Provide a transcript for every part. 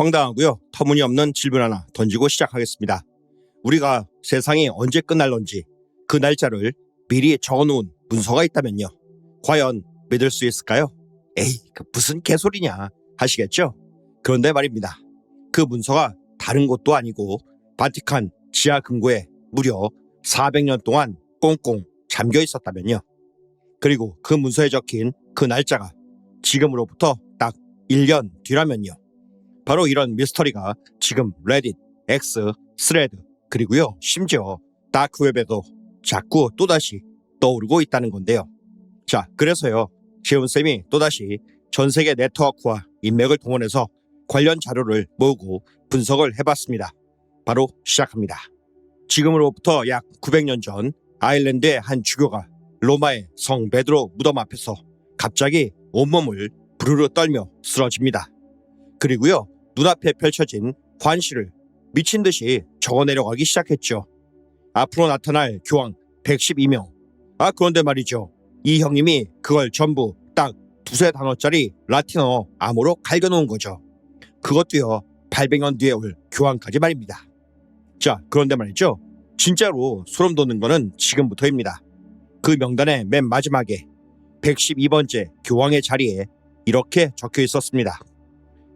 황당하고요. 터무니없는 질문 하나 던지고 시작하겠습니다. 우리가 세상이 언제 끝날런지 그 날짜를 미리 적어놓은 문서가 있다면요. 과연 믿을 수 있을까요? 에이, 그 무슨 개소리냐 하시겠죠? 그런데 말입니다. 그 문서가 다른 곳도 아니고 바티칸 지하 금고에 무려 400년 동안 꽁꽁 잠겨 있었다면요. 그리고 그 문서에 적힌 그 날짜가 지금으로부터 딱 1년 뒤라면요. 바로 이런 미스터리가 지금 레딧, X, 스레드, 그리고요 심지어 다크웹에도 자꾸 또다시 떠오르고 있다는 건데요. 자, 그래서요 재훈쌤이 또다시 전세계 네트워크와 인맥을 동원해서 관련 자료를 모으고 분석을 해봤습니다. 바로 시작합니다. 지금으로부터 약 900년 전 아일랜드의 한 주교가 로마의 성 베드로 무덤 앞에서 갑자기 온몸을 부르르 떨며 쓰러집니다. 그리고요 눈앞에 펼쳐진 환시를 미친 듯이 적어내려가기 시작했죠. 앞으로 나타날 교황 112명. 그런데 말이죠. 이 형님이 그걸 전부 딱 두세 단어짜리 라틴어 암호로 갈겨놓은 거죠. 그것도요 800년 뒤에 올 교황까지 말입니다. 자, 그런데 말이죠. 진짜로 소름 돋는 거는 지금부터입니다. 그 명단의 맨 마지막에 112번째 교황의 자리에 이렇게 적혀 있었습니다.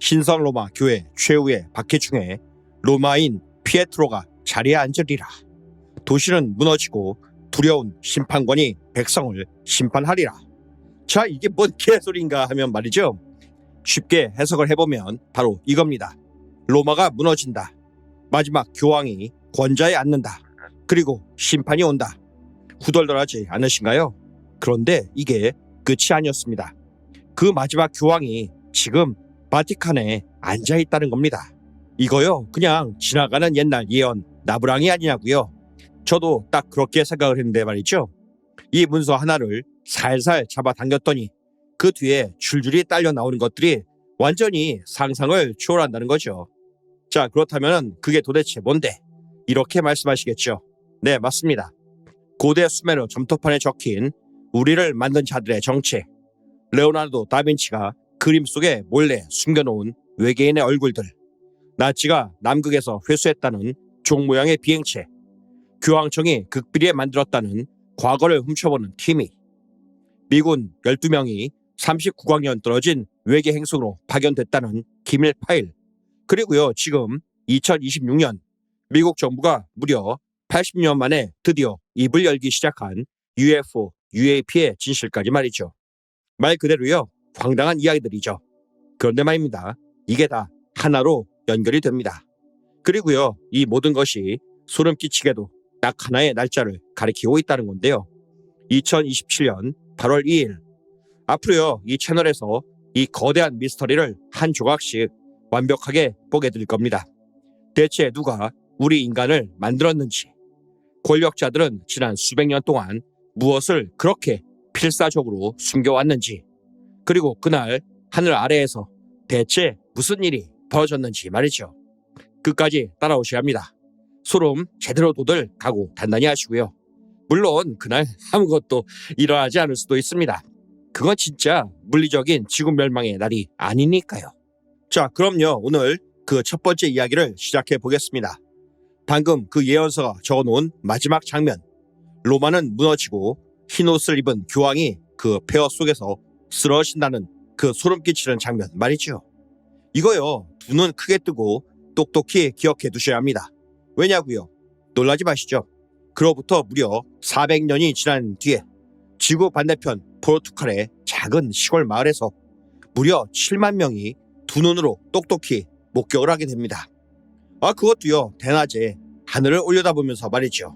신성 로마 교회 최후의 박해중에 로마인 피에트로가 자리에 앉으리라. 도시는 무너지고 두려운 심판관이 백성을 심판하리라. 자, 이게 뭔 개소리인가 하면 말이죠. 쉽게 해석을 해보면 바로 이겁니다. 로마가 무너진다. 마지막 교황이 권좌에 앉는다. 그리고 심판이 온다. 후덜덜하지 않으신가요? 그런데 이게 끝이 아니었습니다. 그 마지막 교황이 지금 바티칸에 앉아있다는 겁니다. 이거요 그냥 지나가는 옛날 예언 나부랑이 아니냐고요. 저도 딱 그렇게 생각을 했는데 말이죠. 이 문서 하나를 살살 잡아당겼더니 그 뒤에 줄줄이 딸려 나오는 것들이 완전히 상상을 초월한다는 거죠. 자, 그렇다면 그게 도대체 뭔데? 이렇게 말씀하시겠죠. 네, 맞습니다. 고대 수메르 점토판에 적힌 우리를 만든 자들의 정체. 레오나르도 다빈치가 그림 속에 몰래 숨겨놓은 외계인의 얼굴들. 나치가 남극에서 회수했다는 종 모양의 비행체. 교황청이 극비리에 만들었다는 과거를 훔쳐보는 팀이. 미군 12명이 39광년 떨어진 외계 행성으로 파견됐다는 기밀 파일. 그리고요 지금 2026년 미국 정부가 무려 80년 만에 드디어 입을 열기 시작한 UFO, UAP의 진실까지 말이죠. 말 그대로요 황당한 이야기들이죠. 그런데 말입니다. 이게 다 하나로 연결이 됩니다. 그리고요 이 모든 것이 소름 끼치게도 딱 하나의 날짜를 가리키고 있다는 건데요. 2027년 8월 2일. 앞으로요 이 채널에서 이 거대한 미스터리를 한 조각씩 완벽하게 보게 될 겁니다. 대체 누가 우리 인간을 만들었는지, 권력자들은 지난 수백 년 동안 무엇을 그렇게 필사적으로 숨겨왔는지, 그리고 그날 하늘 아래에서 대체 무슨 일이 벌어졌는지 말이죠. 끝까지 따라오셔야 합니다. 소름 제대로 돋을 각오 단단히 하시고요. 물론 그날 아무것도 일어나지 않을 수도 있습니다. 그건 진짜 물리적인 지구 멸망의 날이 아니니까요. 자, 그럼요. 오늘 그 첫 번째 이야기를 시작해 보겠습니다. 방금 그 예언서가 적어놓은 마지막 장면. 로마는 무너지고 흰 옷을 입은 교황이 그 폐허 속에서 쓰러진다는 그 소름 끼치는 장면 말이죠. 이거요. 두 눈 크게 뜨고 똑똑히 기억해 두셔야 합니다. 왜냐고요? 놀라지 마시죠. 그로부터 무려 400년이 지난 뒤에 지구 반대편 포르투갈의 작은 시골 마을에서 무려 7만 명이 두 눈으로 똑똑히 목격을 하게 됩니다. 그것도요 대낮에 하늘을 올려다보면서 말이죠.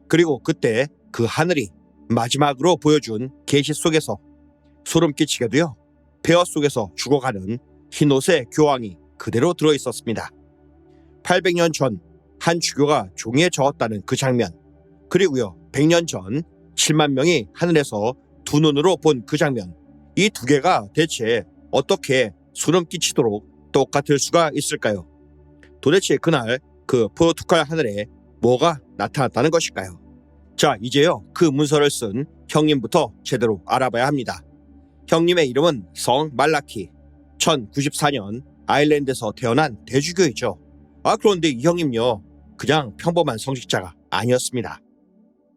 그리고 그때 그 하늘이 마지막으로 보여준 계시 속에서 소름 끼치게도요 폐허 속에서 죽어가는 흰옷의 교황이 그대로 들어있었습니다. 800년 전 한 주교가 종이에 적었다는 그 장면, 그리고요 100년 전 7만 명이 하늘에서 두 눈으로 본 그 장면, 이 두 개가 대체 어떻게 소름 끼치도록 똑같을 수가 있을까요? 도대체 그날 그 포르투갈 하늘에 뭐가 나타났다는 것일까요? 자, 이제요 그 문서를 쓴 형님부터 제대로 알아봐야 합니다. 형님의 이름은 성 말라키. 1094년 아일랜드에서 태어난 대주교이죠. 그런데 이 형님요, 그냥 평범한 성직자가 아니었습니다.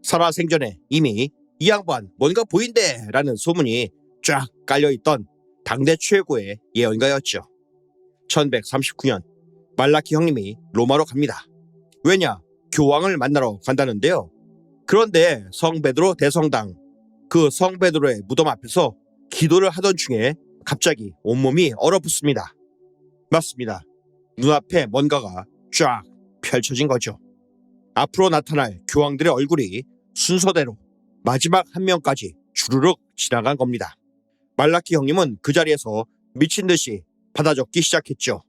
살아생전에 이미 이 양반 뭔가 보인대 라는 소문이 쫙 깔려있던 당대 최고의 예언가였죠. 1139년 말라키 형님이 로마로 갑니다. 왜냐? 교황을 만나러 간다는데요. 그런데 성 베드로 대성당, 그 성 베드로의 무덤 앞에서 기도를 하던 중에 갑자기 온몸이 얼어붙습니다. 맞습니다. 눈앞에 뭔가가 쫙 펼쳐진 거죠. 앞으로 나타날 교황들의 얼굴이 순서대로 마지막 한 명까지 주르륵 지나간 겁니다. 말라키 형님은 그 자리에서 미친 듯이 받아 적기 시작했죠.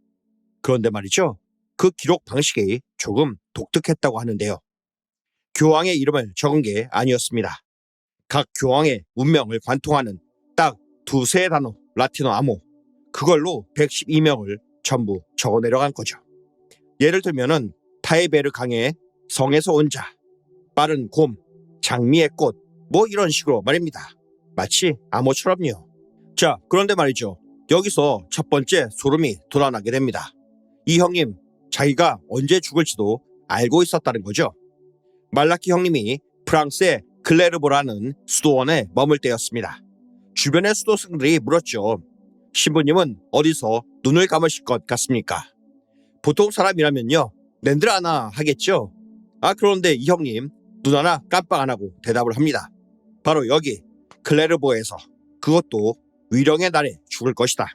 그런데 말이죠, 그 기록 방식이 조금 독특했다고 하는데요. 교황의 이름을 적은 게 아니었습니다. 각 교황의 운명을 관통하는 딱 두세 단어 라틴어 암호, 그걸로 112명을 전부 적어 내려간 거죠. 예를 들면은 타이베르 강의 성에서 온 자, 빠른 곰, 장미의 꽃, 뭐 이런 식으로 말입니다. 마치 암호처럼요. 자, 그런데 말이죠, 여기서 첫 번째 소름이 돋아나게 됩니다. 이 형님, 자기가 언제 죽을지도 알고 있었다는 거죠. 말라키 형님이 프랑스의 클레르보라는 수도원에 머물 때였습니다. 주변의 수도승들이 물었죠. 신부님은 어디서 눈을 감으실 것 같습니까? 보통 사람이라면요, 낸들 하나 하겠죠. 그런데 이 형님 눈 하나 깜빡 안 하고 대답을 합니다. 바로 여기 클레르보에서, 그것도 위령의 날에 죽을 것이다.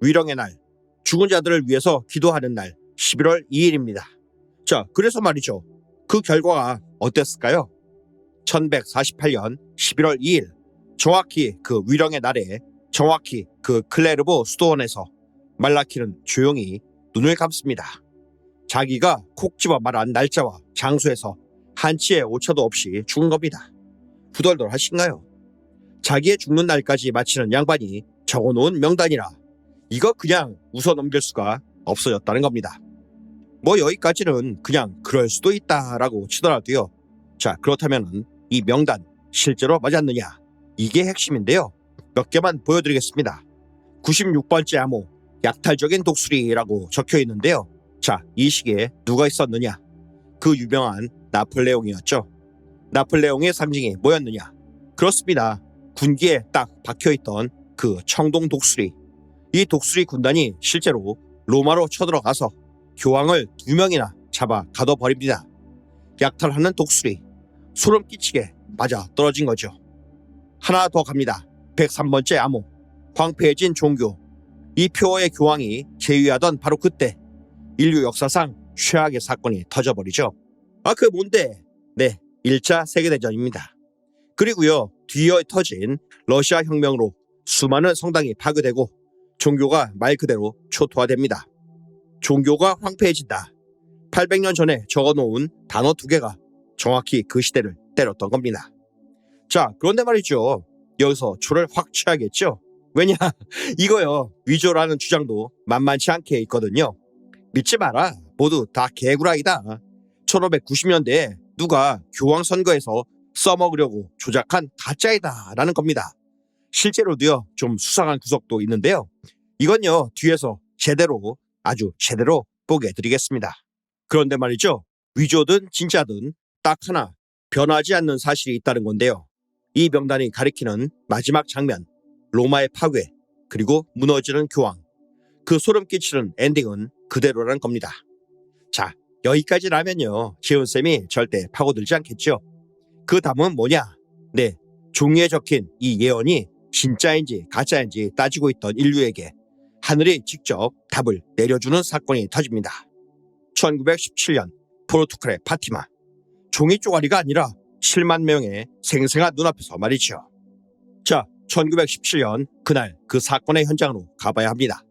위령의 날, 죽은 자들을 위해서 기도하는 날 11월 2일입니다. 자, 그래서 말이죠, 그 결과가 어땠을까요? 1148년 11월 2일, 정확히 그 위령의 날에 정확히 그 클레르보 수도원에서 말라키는 조용히 눈을 감습니다. 자기가 콕 집어 말한 날짜와 장소에서 한치의 오차도 없이 죽은 겁니다. 후덜덜하신가요? 자기의 죽는 날까지 마치는 양반이 적어놓은 명단이라 이거 그냥 웃어넘길 수가 없어졌다는 겁니다. 뭐 여기까지는 그냥 그럴 수도 있다라고 치더라도요. 자, 그렇다면 이 명단 실제로 맞았느냐? 이게 핵심인데요. 몇 개만 보여드리겠습니다. 96번째 암호, 약탈적인 독수리라고 적혀 있는데요. 자, 이 시기에 누가 있었느냐? 그 유명한 나폴레옹이었죠. 나폴레옹의 상징이 뭐였느냐? 그렇습니다. 군기에 딱 박혀있던 그 청동 독수리. 이 독수리 군단이 실제로 로마로 쳐들어가서 교황을 2명이나 잡아 가둬버립니다. 약탈하는 독수리, 소름 끼치게 맞아 떨어진 거죠. 하나 더 갑니다. 103번째 암호, 황폐해진 종교. 이 표어의 교황이 제위하던 바로 그때 인류 역사상 최악의 사건이 터져버리죠. 그게 뭔데? 네, 1차 세계대전입니다. 그리고요, 뒤이어 터진 러시아 혁명으로 수많은 성당이 파괴되고 종교가 말 그대로 초토화됩니다. 종교가 황폐해진다. 800년 전에 적어놓은 단어 2개가 정확히 그 시대를 때렸던 겁니다. 자, 그런데 말이죠, 여기서 초를 확 취하겠죠. 왜냐? 이거요, 위조라는 주장도 만만치 않게 있거든요. 믿지 마라, 모두 다 개구라이다. 1590년대에 누가 교황 선거에서 써먹으려고 조작한 가짜이다 라는 겁니다. 실제로도요, 좀 수상한 구석도 있는데요. 이건요, 뒤에서 제대로, 아주 제대로 보게 해드리겠습니다. 그런데 말이죠, 위조든 진짜든 딱 하나 변하지 않는 사실이 있다는 건데요. 이 명단이 가리키는 마지막 장면, 로마의 파괴, 그리고 무너지는 교황, 그 소름 끼치는 엔딩은 그대로라는 겁니다. 자, 여기까지라면요, 재훈쌤이 절대 파고들지 않겠죠. 그 다음은 뭐냐? 네, 종이에 적힌 이 예언이 진짜인지 가짜인지 따지고 있던 인류에게 하늘이 직접 답을 내려주는 사건이 터집니다. 1917년 포르투갈의 파티마, 종이 쪼가리가 아니라 7만 명의 생생한 눈앞에서 말이죠. 자, 1917년 그날 그 사건의 현장으로 가봐야 합니다.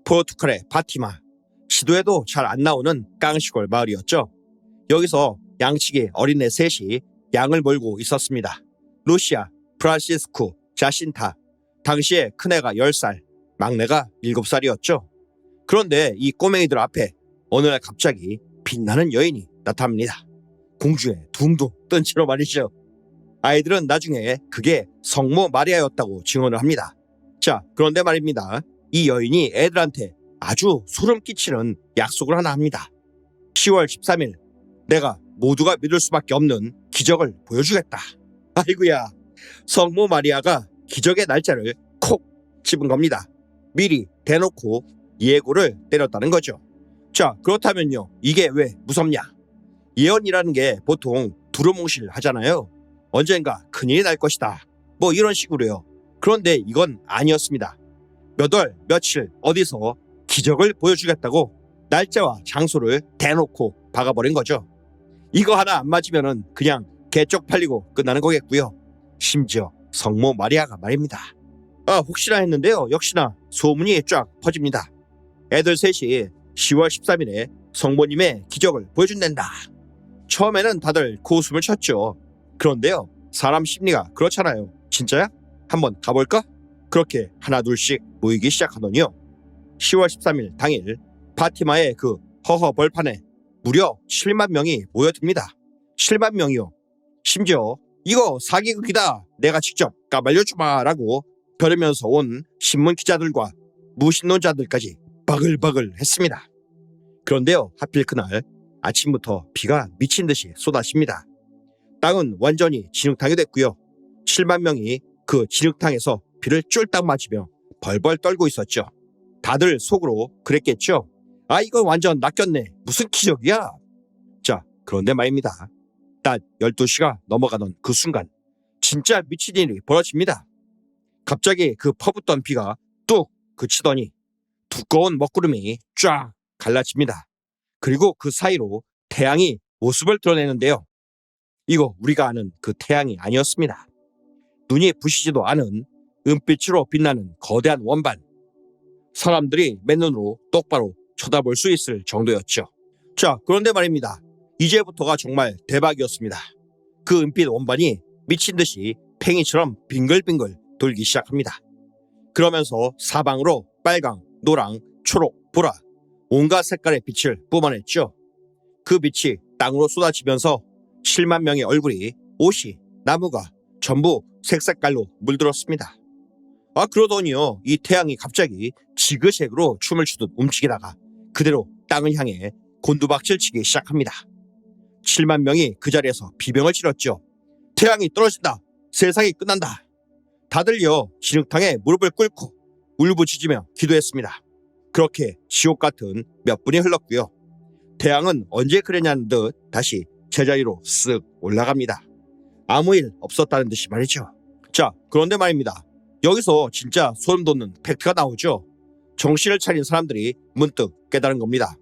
포르투갈의 파티마, 지도에도 잘 안 나오는 깡시골 마을이었죠. 여기서 양치기 어린애 셋이 양을 몰고 있었습니다. 루시아, 프란시스쿠, 자신타. 당시에 큰애가 10살, 막내가 7살이었죠. 그런데 이 꼬맹이들 앞에 어느 날 갑자기 빛나는 여인이 나타납니다. 공주에 둥둥 뜬 채로 말이죠. 아이들은 나중에 그게 성모 마리아였다고 증언을 합니다. 자, 그런데 말입니다. 이 여인이 애들한테 아주 소름 끼치는 약속을 하나 합니다. 10월 13일 내가 모두가 믿을 수밖에 없는 기적을 보여주겠다. 아이고야, 성모 마리아가 기적의 날짜를 콕 집은 겁니다. 미리 대놓고 예고를 때렸다는 거죠. 자, 그렇다면요, 이게 왜 무섭냐? 예언이라는 게 보통 두루뭉실 하잖아요. 언젠가 큰일이 날 것이다, 뭐 이런 식으로요. 그런데 이건 아니었습니다. 몇 월 며칠 어디서 기적을 보여주겠다고 날짜와 장소를 대놓고 박아버린 거죠. 이거 하나 안 맞으면은 그냥 개쪽 팔리고 끝나는 거겠고요. 심지어 성모 마리아가 말입니다. 혹시나 했는데요, 역시나 소문이 쫙 퍼집니다. 애들 셋이 10월 13일에 성모님의 기적을 보여준댄다. 처음에는 다들 고웃음을 쳤죠. 그런데요, 사람 심리가 그렇잖아요. 진짜야? 한번 가볼까? 그렇게 하나 둘씩 모이기 시작하더니요, 10월 13일 당일 파티마의 그 허허 벌판에 무려 7만 명이 모여듭니다. 7만 명이요. 심지어 이거 사기극이다, 내가 직접 까발려주마라고 벼르면서 온 신문 기자들과 무신론자들까지 바글바글 했습니다. 그런데요, 하필 그날 아침부터 비가 미친 듯이 쏟아집니다. 땅은 완전히 진흙탕이 됐고요. 7만 명이 그 진흙탕에서 비를 쫄딱 맞으며 벌벌 떨고 있었죠. 다들 속으로 그랬겠죠. 이건 완전 낚였네, 무슨 기적이야. 자, 그런데 말입니다. 딱 12시가 넘어가던 그 순간 진짜 미친 일이 벌어집니다. 갑자기 그 퍼붓던 비가 뚝 그치더니 두꺼운 먹구름이 쫙 갈라집니다. 그리고 그 사이로 태양이 모습을 드러내는데요, 이거 우리가 아는 그 태양이 아니었습니다. 눈이 부시지도 않은 은빛으로 빛나는 거대한 원반. 사람들이 맨눈으로 똑바로 쳐다볼 수 있을 정도였죠. 자, 그런데 말입니다. 이제부터가 정말 대박이었습니다. 그 은빛 원반이 미친 듯이 팽이처럼 빙글빙글 돌기 시작합니다. 그러면서 사방으로 빨강, 노랑, 초록, 보라 온갖 색깔의 빛을 뿜어냈죠. 그 빛이 땅으로 쏟아지면서 7만 명의 얼굴이, 옷이, 나무가 전부 색색깔로 물들었습니다. 그러더니요, 이 태양이 갑자기 지그재그로 춤을 추듯 움직이다가 그대로 땅을 향해 곤두박질 치기 시작합니다. 7만 명이 그 자리에서 비명을 질렀죠. 태양이 떨어진다, 세상이 끝난다. 다들요, 진흙탕에 무릎을 꿇고 울부짖으며 기도했습니다. 그렇게 지옥 같은 몇 분이 흘렀고요. 태양은 언제 그랬냐는 듯 다시 제자리로 쓱 올라갑니다. 아무 일 없었다는 듯이 말이죠. 자, 그런데 말입니다. 여기서 진짜 소름 돋는 팩트가 나오죠. 정신을 차린 사람들이 문득 깨달은 겁니다.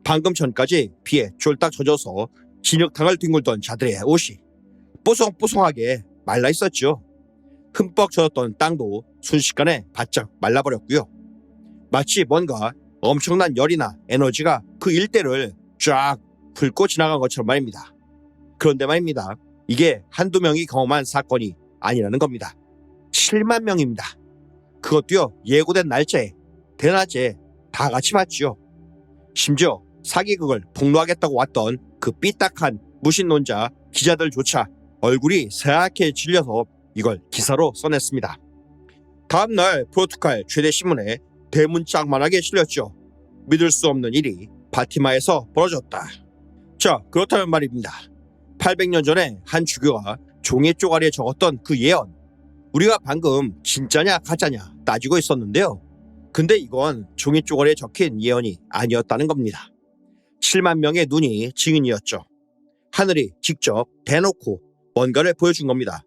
방금 전까지 비에 쫄딱 젖어서 진흙탕을 뒹굴던 자들의 옷이 뽀송뽀송하게 말라 있었죠. 흠뻑 젖었던 땅도 순식간에 바짝 말라버렸고요. 마치 뭔가 엄청난 열이나 에너지가 그 일대를 쫙 훑고 지나간 것처럼 말입니다. 그런데 말입니다. 이게 한두 명이 경험한 사건이 아니라는 겁니다. 7만 명입니다. 그것도요, 예고된 날짜에 대낮에 다 같이 봤지요. 심지어 사기극을 폭로하겠다고 왔던 그 삐딱한 무신론자 기자들조차 얼굴이 새하얗게 질려서 이걸 기사로 써냈습니다. 다음날 포르투갈 최대 신문에 대문짝만하게 실렸죠. 믿을 수 없는 일이 파티마에서 벌어졌다. 자, 그렇다면 말입니다. 800년 전에 한 주교가 종이 쪼가리에 적었던 그 예언, 우리가 방금 진짜냐 가짜냐 따지고 있었는데요. 근데 이건 종이 쪼가리에 적힌 예언이 아니었다는 겁니다. 7만 명의 눈이 증인이었죠. 하늘이 직접 대놓고 뭔가를 보여준 겁니다.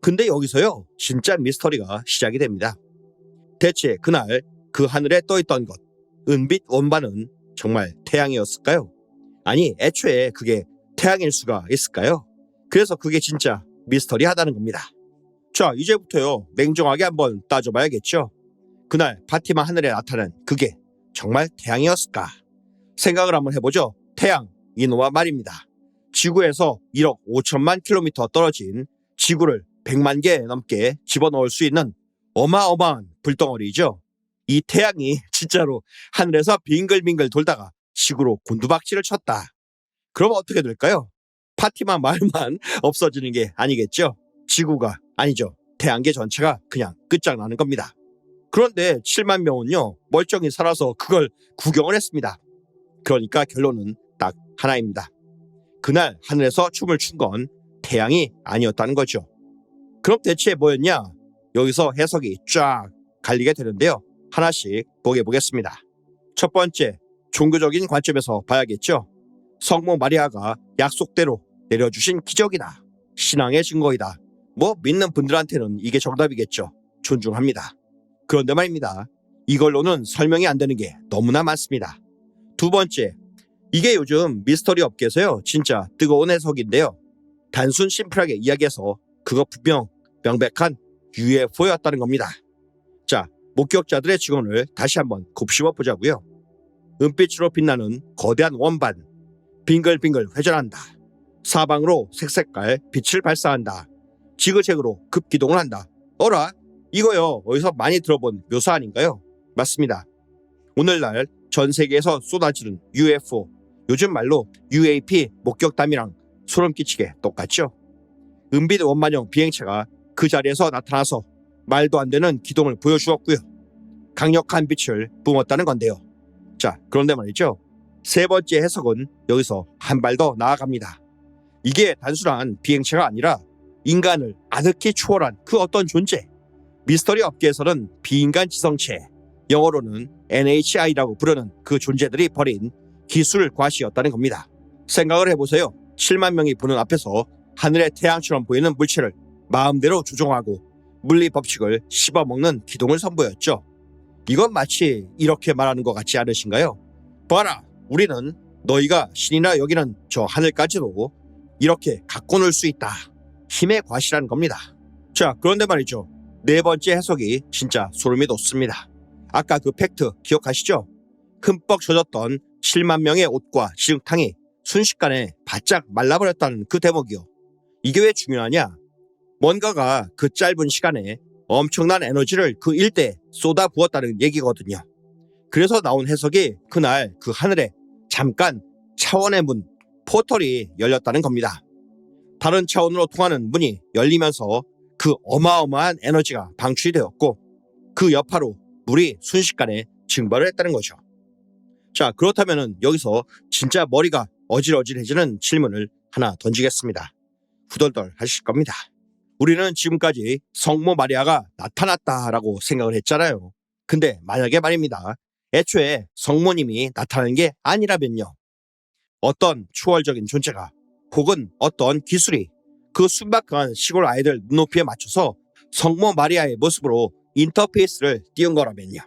근데 여기서요, 진짜 미스터리가 시작이 됩니다. 대체 그날 그 하늘에 떠있던 것, 은빛 원반은 정말 태양이었을까요? 아니, 애초에 그게 태양일 수가 있을까요? 그래서 그게 진짜 미스터리하다는 겁니다. 자, 이제부터요, 냉정하게 한번 따져봐야겠죠. 그날 파티마 하늘에 나타난 그게 정말 태양이었을까? 생각을 한번 해보죠. 태양, 이놈아 말입니다. 지구에서 1억 5천만 킬로미터 떨어진 지구를 100만 개 넘게 집어넣을 수 있는 어마어마한 불덩어리죠. 이 태양이 진짜로 하늘에서 빙글빙글 돌다가 지구로 곤두박질을 쳤다. 그럼 어떻게 될까요? 파티마 마을만 없어지는 게 아니겠죠. 지구가, 아니죠, 태양계 전체가 그냥 끝장나는 겁니다. 그런데 7만 명은요 멀쩡히 살아서 그걸 구경을 했습니다. 그러니까 결론은 딱 하나입니다. 그날 하늘에서 춤을 춘 건 태양이 아니었다는 거죠. 그럼 대체 뭐였냐? 여기서 해석이 쫙 갈리게 되는데요. 하나씩 보겠습니다. 첫 번째, 종교적인 관점에서 봐야겠죠. 성모 마리아가 약속대로 내려주신 기적이다. 신앙의 증거이다. 뭐 믿는 분들한테는 이게 정답이겠죠. 존중합니다. 그런데 말입니다. 이걸로는 설명이 안 되는 게 너무나 많습니다. 두 번째, 이게 요즘 미스터리 업계에서요 진짜 뜨거운 해석인데요. 단순 심플하게 이야기해서 그거 분명 명백한 UFO였다는 겁니다. 자, 목격자들의 증언을 다시 한번 곱씹어 보자고요. 은빛으로 빛나는 거대한 원반, 빙글빙글 회전한다. 사방으로 색색깔 빛을 발사한다. 지그재그로 급기동을 한다. 어라? 이거요 어디서 많이 들어본 묘사 아닌가요? 맞습니다. 오늘날 전 세계에서 쏟아지는 UFO, 요즘 말로 UAP 목격담이랑 소름 끼치게 똑같죠. 은빛 원만형 비행체가 그 자리에서 나타나서 말도 안 되는 기동을 보여주었고요. 강력한 빛을 뿜었다는 건데요. 자, 그런데 말이죠. 세 번째 해석은 여기서 한 발 더 나아갑니다. 이게 단순한 비행체가 아니라 인간을 아득히 초월한 그 어떤 존재. 미스터리 업계에서는 비인간 지성체, 영어로는 NHI라고 부르는 그 존재들이 벌인 기술 과시였다는 겁니다. 생각을 해보세요. 7만 명이 보는 앞에서 하늘의 태양처럼 보이는 물체를 마음대로 조종하고 물리 법칙을 씹어먹는 기동을 선보였죠. 이건 마치 이렇게 말하는 것 같지 않으신가요? 봐라, 우리는 너희가 신이나 여기는 저 하늘까지도 이렇게 갖고 놀 수 있다. 힘의 과시라는 겁니다. 자, 그런데 말이죠. 네 번째 해석이 진짜 소름이 돋습니다. 아까 그 팩트 기억하시죠? 흠뻑 젖었던 7만 명의 옷과 지흙탕이 순식간에 바짝 말라버렸다는 그 대목이요. 이게 왜 중요하냐? 뭔가가 그 짧은 시간에 엄청난 에너지를 그 일대에 쏟아 부었다는 얘기거든요. 그래서 나온 해석이 그날 그 하늘에 잠깐 차원의 문, 포털이 열렸다는 겁니다. 다른 차원으로 통하는 문이 열리면서 그 어마어마한 에너지가 방출이 되었고 그 여파로 물이 순식간에 증발을 했다는 거죠. 자, 그렇다면 여기서 진짜 머리가 어질어질해지는 질문을 하나 던지겠습니다. 후덜덜 하실 겁니다. 우리는 지금까지 성모 마리아가 나타났다라고 생각을 했잖아요. 근데 만약에 말입니다. 애초에 성모님이 나타나는 게 아니라면요. 어떤 초월적인 존재가 혹은 어떤 기술이 그 순박한 시골 아이들 눈높이에 맞춰서 성모 마리아의 모습으로 인터페이스를 띄운 거라면요.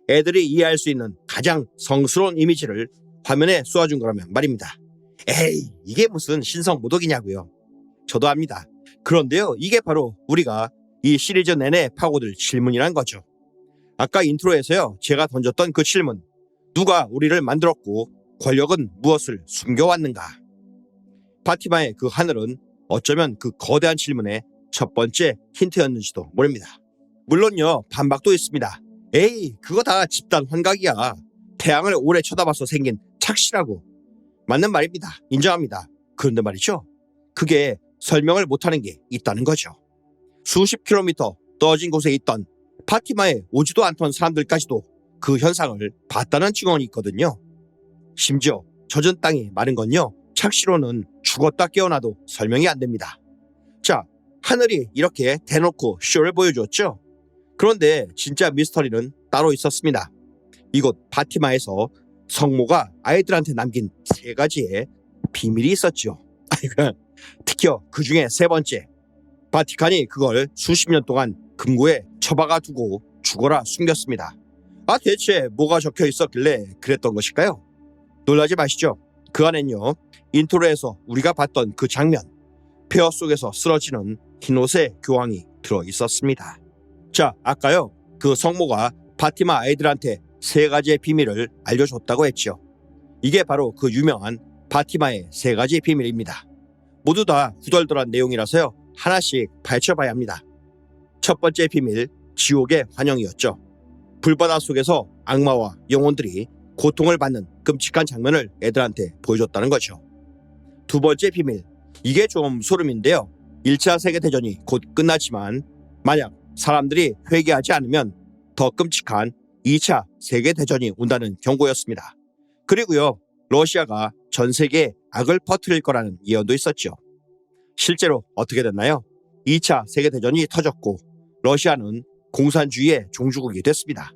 애들이 이해할 수 있는 가장 성스러운 이미지를 화면에 쏘아준 거라면 말입니다. 에이, 이게 무슨 신성모독이냐고요. 저도 압니다. 그런데요, 이게 바로 우리가 이 시리즈 내내 파고들 질문이란 거죠. 아까 인트로에서요, 제가 던졌던 그 질문. 누가 우리를 만들었고 권력은 무엇을 숨겨왔는가? 파티마의 그 하늘은 어쩌면 그 거대한 질문의 첫 번째 힌트였는지도 모릅니다. 물론요, 반박도 있습니다. 에이, 그거 다 집단 환각이야. 태양을 오래 쳐다봐서 생긴 착시라고. 맞는 말입니다. 인정합니다. 그런데 말이죠. 그게 설명을 못하는 게 있다는 거죠. 수십 킬로미터 떨어진 곳에 있던 파티마에 오지도 않던 사람들까지도 그 현상을 봤다는 증언이 있거든요. 심지어 젖은 땅이 마른 건요. 착시로는 죽었다 깨어나도 설명이 안 됩니다. 자, 하늘이 이렇게 대놓고 쇼를 보여줬죠. 그런데 진짜 미스터리는 따로 있었습니다. 이곳 파티마에서 성모가 아이들한테 남긴 3가지의 비밀이 있었죠. 특히 그 중에 3번째, 바티칸이 그걸 수십 년 동안 금고에 처박아 두고 죽어라 숨겼습니다. 대체 뭐가 적혀 있었길래 그랬던 것일까요? 놀라지 마시죠. 그 안엔요, 인트로에서 우리가 봤던 그 장면, 폐허 속에서 쓰러지는 흰옷의 교황이 들어있었습니다. 자, 아까요, 그 성모가 파티마 아이들한테 3가지의 비밀을 알려줬다고 했죠. 이게 바로 그 유명한 파티마의 3가지 비밀입니다. 모두 다 후덜덜한 내용이라서요, 하나씩 파헤쳐봐야 합니다. 첫 번째 비밀, 지옥의 환영이었죠. 불바다 속에서 악마와 영혼들이 고통을 받는 끔찍한 장면을 애들한테 보여줬다는 거죠. 두 번째 비밀, 이게 좀 소름인데요. 1차 세계대전이 곧 끝났지만 만약 사람들이 회개하지 않으면 더 끔찍한 2차 세계대전이 온다는 경고였습니다. 그리고요, 러시아가 전 세계에 악을 퍼뜨릴 거라는 예언도 있었죠. 실제로 어떻게 됐나요? 2차 세계대전이 터졌고 러시아는 공산주의의 종주국이 됐습니다.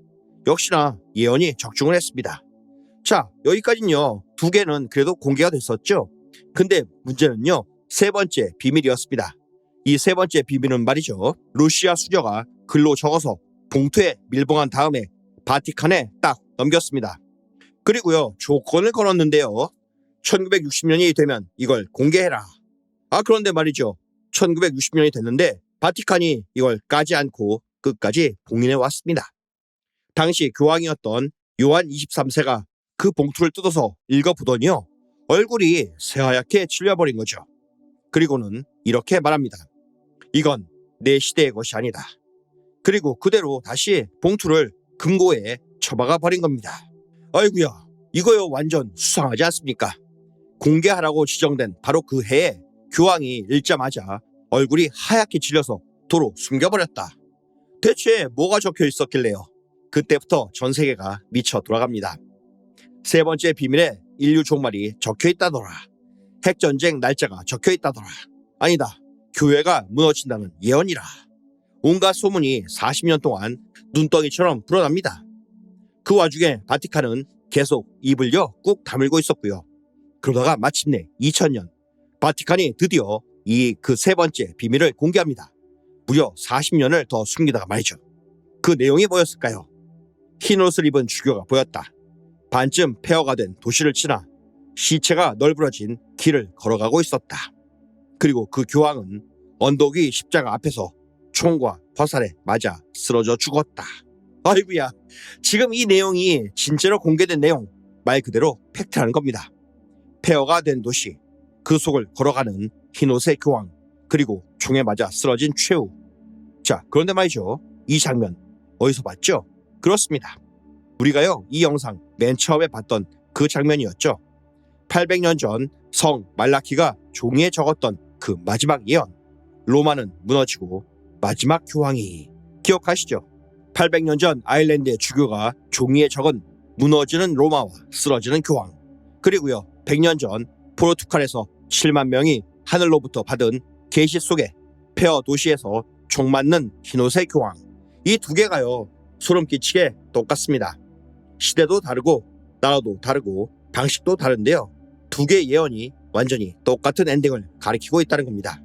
역시나 예언이 적중을 했습니다. 자, 여기까지는요, 두 개는 그래도 공개가 됐었죠. 근데 문제는요, 세 번째 비밀이었습니다. 이 세 번째 비밀은 말이죠, 러시아 수저가 글로 적어서 봉투에 밀봉한 다음에 바티칸에 딱 넘겼습니다. 그리고요, 조건을 걸었는데요. 1960년이 되면 이걸 공개해라. 그런데 말이죠, 1960년이 됐는데 바티칸이 이걸 까지 않고 끝까지 봉인해 왔습니다. 당시 교황이었던 요한 23세가 그 봉투를 뜯어서 읽어보더니요, 얼굴이 새하얗게 질려버린 거죠. 그리고는 이렇게 말합니다. 이건 내 시대의 것이 아니다. 그리고 그대로 다시 봉투를 금고에 처박아 버린 겁니다. 아이고야, 이거요 완전 수상하지 않습니까? 공개하라고 지정된 바로 그 해에 교황이 읽자마자 얼굴이 하얗게 질려서 도로 숨겨버렸다. 대체 뭐가 적혀 있었길래요? 그때부터 전 세계가 미쳐 돌아갑니다. 세 번째 비밀에 인류 종말이 적혀 있다더라. 핵전쟁 날짜가 적혀 있다더라. 아니다, 교회가 무너진다는 예언이라. 온갖 소문이 40년 동안 눈덩이처럼 불어납니다. 그 와중에 바티칸은 계속 입을요 꾹 다물고 있었고요. 그러다가 마침내 2000년 바티칸이 드디어 그 세 번째 비밀을 공개합니다. 무려 40년을 더 숨기다가 말이죠. 그 내용이 뭐였을까요? 흰 옷을 입은 주교가 보였다. 반쯤 폐허가 된 도시를 지나 시체가 널브러진 길을 걸어가고 있었다. 그리고 그 교황은 언덕 위 십자가 앞에서 총과 화살에 맞아 쓰러져 죽었다. 아이고야, 지금 이 내용이 진짜로 공개된 내용, 말 그대로 팩트라는 겁니다. 폐허가 된 도시, 그 속을 걸어가는 흰옷의 교황, 그리고 총에 맞아 쓰러진 최후. 자, 그런데 말이죠, 이 장면 어디서 봤죠? 그렇습니다, 우리가요 이 영상 맨 처음에 봤던 그 장면이었죠. 800년 전 성 말라키가 종이에 적었던 그 마지막 예언, 로마는 무너지고 마지막 교황이. 기억하시죠? 800년 전 아일랜드의 주교가 종이에 적은 무너지는 로마와 쓰러지는 교황, 그리고요 100년 전 포르투갈에서 7만 명이 하늘로부터 받은 계시 속에 폐허 도시에서 총 맞는 흰옷의 교황, 이 두 개가요 소름 끼치게 똑같습니다. 시대도 다르고 나라도 다르고 방식도 다른데요, 두 개의 예언이 완전히 똑같은 엔딩을 가리키고 있다는 겁니다.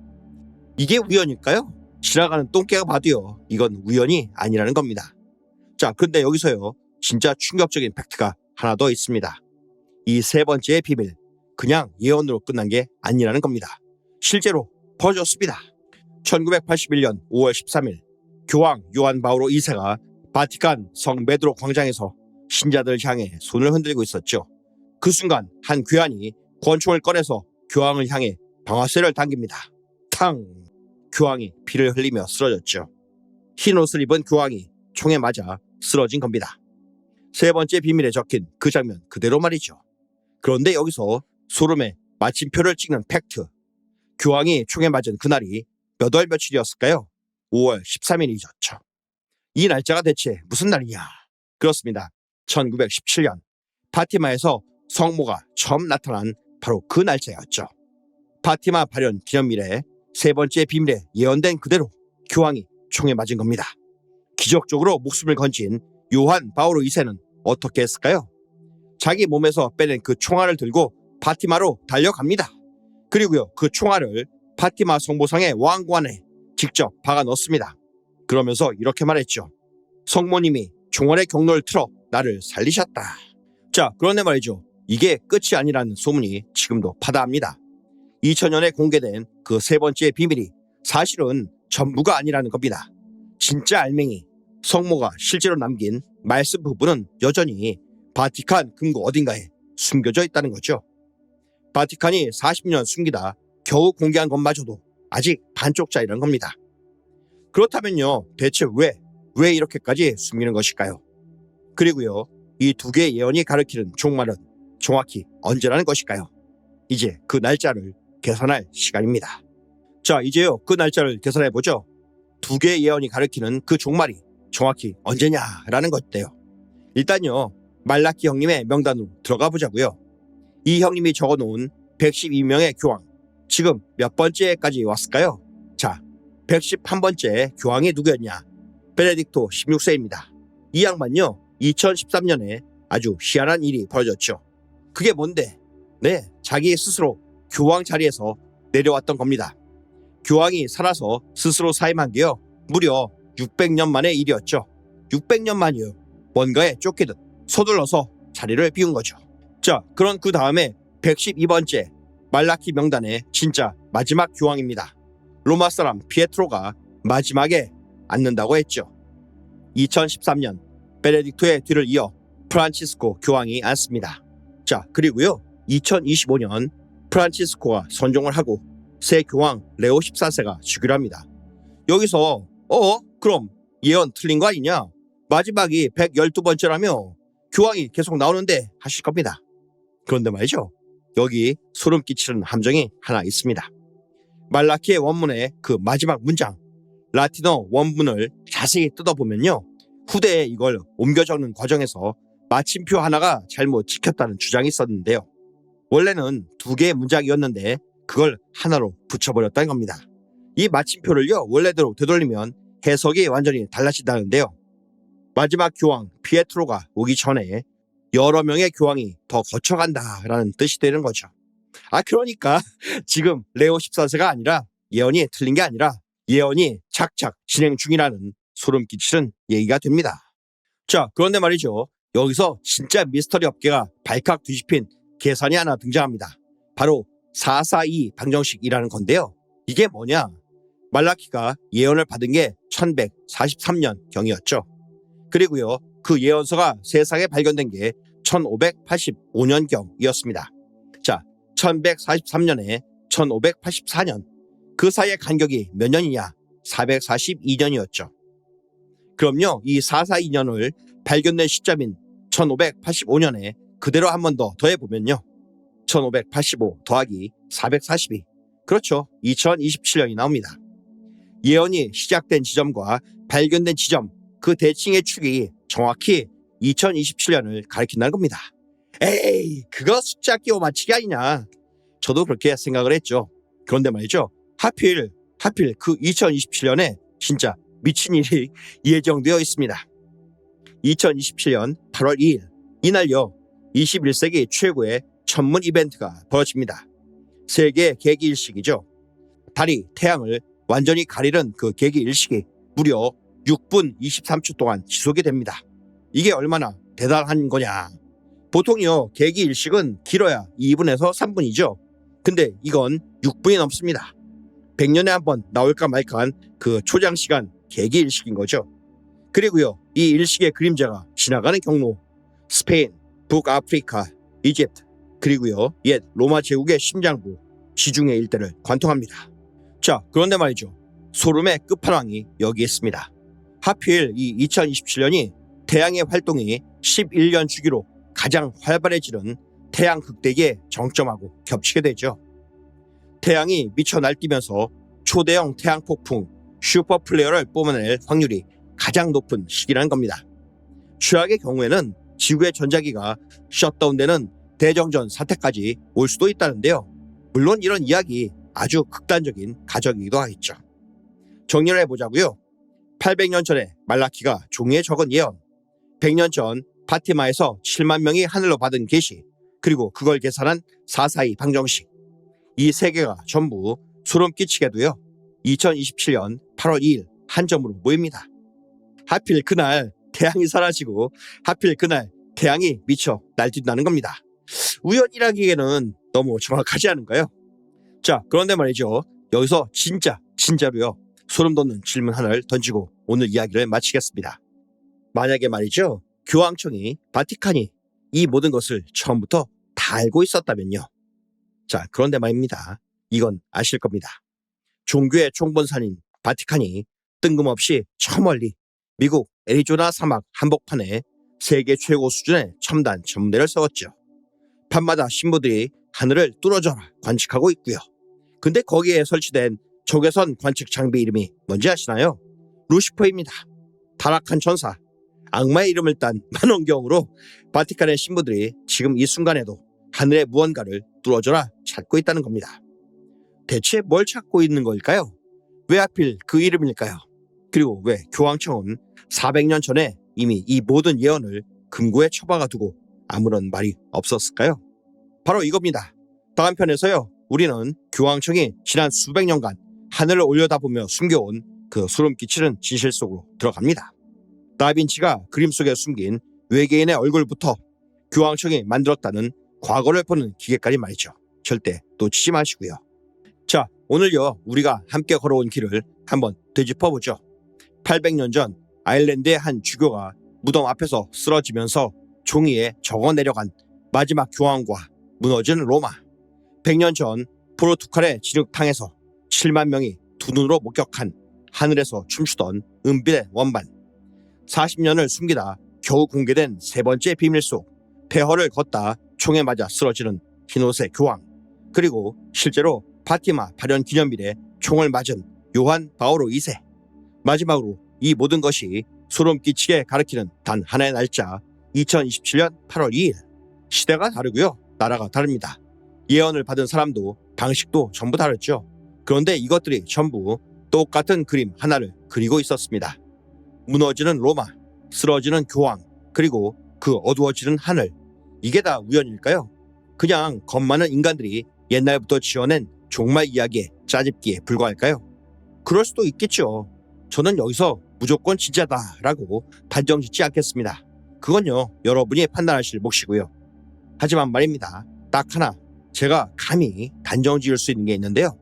이게 우연일까요? 지나가는 똥개가 봐도요 이건 우연이 아니라는 겁니다. 자, 근데 여기서요 진짜 충격적인 팩트가 하나 더 있습니다. 이 세 번째의 비밀, 그냥 예언으로 끝난 게 아니라는 겁니다. 실제로 벌어졌습니다. 1981년 5월 13일 교황 요한 바오로 2세가 바티칸 성 베드로 광장에서 신자들 향해 손을 흔들고 있었죠. 그 순간 한 괴한이 권총을 꺼내서 교황을 향해 방아쇠를 당깁니다. 탕! 교황이 피를 흘리며 쓰러졌죠. 흰 옷을 입은 교황이 총에 맞아 쓰러진 겁니다. 세 번째 비밀에 적힌 그 장면 그대로 말이죠. 그런데 여기서 소름의 마침표를 찍는 팩트. 교황이 총에 맞은 그날이 몇 월 며칠이었을까요? 5월 13일이었죠. 이 날짜가 대체 무슨 날이냐? 그렇습니다, 1917년 파티마에서 성모가 처음 나타난 바로 그 날짜였죠. 파티마 발현 기념일에 세 번째 비밀에 예언된 그대로 교황이 총에 맞은 겁니다. 기적적으로 목숨을 건진 요한 바오로 2세는 어떻게 했을까요? 자기 몸에서 빼낸 그 총알을 들고 파티마로 달려갑니다. 그리고요 그 총알을 파티마 성보상의 왕관에 직접 박아 넣습니다. 그러면서 이렇게 말했죠. 성모님이 종원의 경로를 틀어 나를 살리셨다. 자, 그런데 말이죠, 이게 끝이 아니라는 소문이 지금도 파다합니다. 2000년에 공개된 그 세 번째 비밀이 사실은 전부가 아니라는 겁니다. 진짜 알맹이, 성모가 실제로 남긴 말씀 부분은 여전히 바티칸 금고 어딘가에 숨겨져 있다는 거죠. 바티칸이 40년 숨기다 겨우 공개한 것마저도 아직 반쪽짜리라는 겁니다. 그렇다면요 대체 왜 이렇게까지 숨기는 것일까요? 그리고요 이 두 개의 예언이 가리키는 종말은 정확히 언제라는 것일까요? 이제 그 날짜를 계산할 시간입니다. 자, 이제요 그 날짜를 계산해보죠. 두 개의 예언이 가리키는 그 종말이 정확히 언제냐라는 것인데요. 일단요, 말라키 형님의 명단으로 들어가 보자고요. 이 형님이 적어놓은 112명의 교황, 지금 몇 번째까지 왔을까요? 자, 111번째 교황이 누구였냐? 베네딕토 16세입니다. 이 양반요, 2013년에 아주 희한한 일이 벌어졌죠. 그게 뭔데? 네, 자기 스스로 교황 자리에서 내려왔던 겁니다. 교황이 살아서 스스로 사임한 게요, 무려 600년 만의 일이었죠. 600년 만이요. 뭔가에 쫓기듯 서둘러서 자리를 비운 거죠. 자, 그런 그 다음에 112번째 말라키 명단의 진짜 마지막 교황입니다. 로마 사람 피에트로가 마지막에 앉는다고 했죠. 2013년 베네딕토의 뒤를 이어 프란치스코 교황이 앉습니다. 자, 그리고요, 2025년 프란치스코가 선종을 하고 새 교황 레오 14세가 즉위를 합니다. 여기서 그럼 예언 틀린 거 아니냐? 마지막이 112번째라며 교황이 계속 나오는데 하실 겁니다. 그런데 말이죠, 여기 소름 끼치는 함정이 하나 있습니다. 말라키의 원문의 그 마지막 문장, 라틴어 원문을 자세히 뜯어보면요, 후대에 이걸 옮겨 적는 과정에서 마침표 하나가 잘못 찍혔다는 주장이 있었는데요. 원래는 2개의 문장이었는데 그걸 하나로 붙여버렸다는 겁니다. 이 마침표를요, 원래대로 되돌리면 해석이 완전히 달라진다는데요. 마지막 교황 피에트로가 오기 전에 여러 명의 교황이 더 거쳐간다라는 뜻이 되는 거죠. 그러니까 지금 레오 14세가 아니라, 예언이 틀린 게 아니라 예언이 착착 진행 중이라는 소름 끼치는 얘기가 됩니다. 자, 그런데 말이죠, 여기서 진짜 미스터리 업계가 발칵 뒤집힌 계산이 하나 등장합니다. 바로 442 방정식이라는 건데요. 이게 뭐냐? 말라키가 예언을 받은 게 1143년경이었죠. 그리고요, 그 예언서가 세상에 발견된 게 1585년경이었습니다. 자, 1143년에 1584년, 그 사이의 간격이 몇 년이냐? 442년이었죠. 그럼요, 이 442년을 발견된 시점인 1585년에 그대로 한 번 더 더해보면요, 1585 더하기 442, 그렇죠, 2027년이 나옵니다. 예언이 시작된 지점과 발견된 지점, 그 대칭의 축이 정확히 2027년을 가리킨다는 겁니다. 에이, 그거 숫자 끼워 맞추기 아니냐? 저도 그렇게 생각을 했죠. 그런데 말이죠, 하필 그 2027년에 진짜 미친 일이 예정되어 있습니다. 2027년 8월 2일, 이날요, 21세기 최고의 천문 이벤트가 벌어집니다. 세계 개기 일식이죠. 달이 태양을 완전히 가리는 그 개기 일식이 무려 6분 23초 동안 지속이 됩니다. 이게 얼마나 대단한 거냐? 보통요, 개기 일식은 길어야 2분에서 3분이죠. 근데 이건 6분이 넘습니다. 100년에 한 번 나올까 말까한 그 초장시간 개기 일식인 거죠. 그리고요, 이 일식의 그림자가 지나가는 경로, 스페인, 북아프리카, 이집트, 그리고요, 옛 로마 제국의 심장부, 지중해 일대를 관통합니다. 자, 그런데 말이죠, 소름의 끝판왕이 여기 있습니다. 하필 이 2027년이 태양의 활동이 11년 주기로 가장 활발해지는 태양 극대기의 정점하고 겹치게 되죠. 태양이 미쳐 날뛰면서 초대형 태양 폭풍 슈퍼플레어를 뿜어낼 확률이 가장 높은 시기라는 겁니다. 최악의 경우에는 지구의 전자기가 셧다운되는 대정전 사태까지 올 수도 있다는데요. 물론 이런 이야기 아주 극단적인 가정이기도 하겠죠. 정리를 해보자고요. 800년 전에 말라키가 종이에 적은 예언, 100년 전 파티마에서 7만 명이 하늘로 받은 계시, 그리고 그걸 계산한 442 방정식, 이 세 개가 전부 소름 끼치게도요, 2027년 8월 2일 한 점으로 모입니다. 하필 그날 태양이 사라지고 하필 그날 태양이 미쳐 날뛴다는 겁니다. 우연이라기에는 너무 정확하지 않은가요? 자, 그런데 말이죠, 여기서 진짜로요, 소름 돋는 질문 하나를 던지고 오늘 이야기를 마치겠습니다. 만약에 말이죠, 교황청이, 바티칸이 이 모든 것을 처음부터 다 알고 있었다면요. 자, 그런데 말입니다. 이건 아실 겁니다. 종교의 총본산인 바티칸이 뜬금없이 저 멀리 미국 애리조나 사막 한복판에 세계 최고 수준의 첨단 전문대를 세웠죠. 밤마다 신부들이 하늘을 뚫어져라 관측하고 있고요. 근데 거기에 설치된 적외선 관측 장비 이름이 뭔지 아시나요? 루시퍼입니다. 타락한 천사, 악마의 이름을 딴 만원경으로 바티칸의 신부들이 지금 이 순간에도 하늘의 무언가를 뚫어져라 찾고 있다는 겁니다. 대체 뭘 찾고 있는 걸까요? 왜 하필 그 이름일까요? 그리고 왜 교황청은 400년 전에 이미 이 모든 예언을 금고에 처박아 두고 아무런 말이 없었을까요? 바로 이겁니다. 다음 편에서요, 우리는 교황청이 지난 수백 년간 하늘을 올려다보며 숨겨온 그 소름 끼치는 진실 속으로 들어갑니다. 다빈치가 그림 속에 숨긴 외계인의 얼굴부터 교황청이 만들었다는 과거를 보는 기계까지 말이죠. 절대 놓치지 마시고요. 자, 오늘요, 우리가 함께 걸어온 길을 한번 되짚어보죠. 800년 전 아일랜드의 한 주교가 무덤 앞에서 쓰러지면서 종이에 적어 내려간 마지막 교황과 무너지는 로마. 100년 전 포르투갈의 진흙탕에서 7만 명이 두 눈으로 목격한 하늘에서 춤추던 은빛의 원반. 40년을 숨기다 겨우 공개된 세 번째 비밀 속 폐허를 걷다 총에 맞아 쓰러지는 흰옷의 교황. 그리고 실제로 파티마 발현 기념일에 총을 맞은 요한 바오로 2세. 마지막으로 이 모든 것이 소름 끼치게 가리키는 단 하나의 날짜, 2027년 8월 2일. 시대가 다르고요, 나라가 다릅니다. 예언을 받은 사람도 방식도 전부 다르죠. 그런데 이것들이 전부 똑같은 그림 하나를 그리고 있었습니다. 무너지는 로마, 쓰러지는 교황, 그리고 그 어두워지는 하늘. 이게 다 우연일까요? 그냥 겁 많은 인간들이 옛날부터 지어낸 종말 이야기의 짜집기에 불과할까요? 그럴 수도 있겠죠. 저는 여기서 무조건 진짜다라고 단정 짓지 않겠습니다. 그건요, 여러분이 판단하실 몫이고요. 하지만 말입니다, 딱 하나 제가 감히 단정 지을 수 있는 게 있는데요.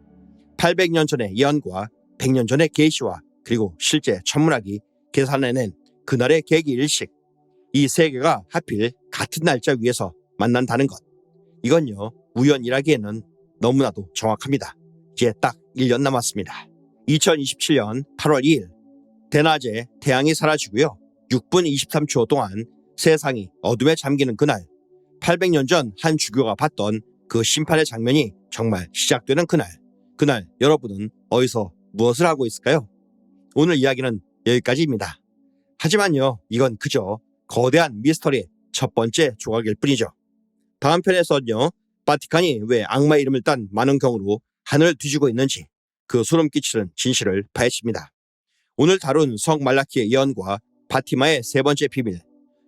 800년 전의 예언과 100년 전의 계시와 그리고 실제 천문학이 계산해낸 그날의 계기일식. 이 세 개가 하필 같은 날짜 위에서 만난다는 것. 이건요, 우연이라기에는 너무나도 정확합니다. 이제 딱 1년 남았습니다. 2027년 8월 2일 대낮에 태양이 사라지고요, 6분 23초 동안 세상이 어둠에 잠기는 그날. 800년 전 한 주교가 봤던 그 심판의 장면이 정말 시작되는 그날 여러분은 어디서 무엇을 하고 있을까요? 오늘 이야기는 여기까지입니다. 하지만요, 이건 그저 거대한 미스터리의 첫 번째 조각일 뿐이죠. 다음 편에서는요, 바티칸이 왜 악마 이름을 딴 만원경으로 하늘을 뒤지고 있는지 그 소름 끼치는 진실을 파헤칩니다. 오늘 다룬 성 말라키의 예언과 파티마의 세 번째 비밀.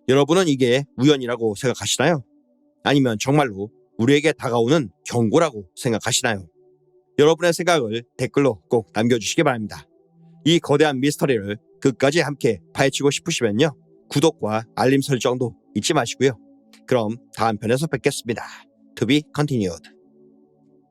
여러분은 이게 우연이라고 생각하시나요? 아니면 정말로 우리에게 다가오는 경고라고 생각하시나요? 여러분의 생각을 댓글로 꼭 남겨주시기 바랍니다. 이 거대한 미스터리를 끝까지 함께 파헤치고 싶으시면요, 구독과 알림 설정도 잊지 마시고요. 그럼 다음 편에서 뵙겠습니다. To be continued.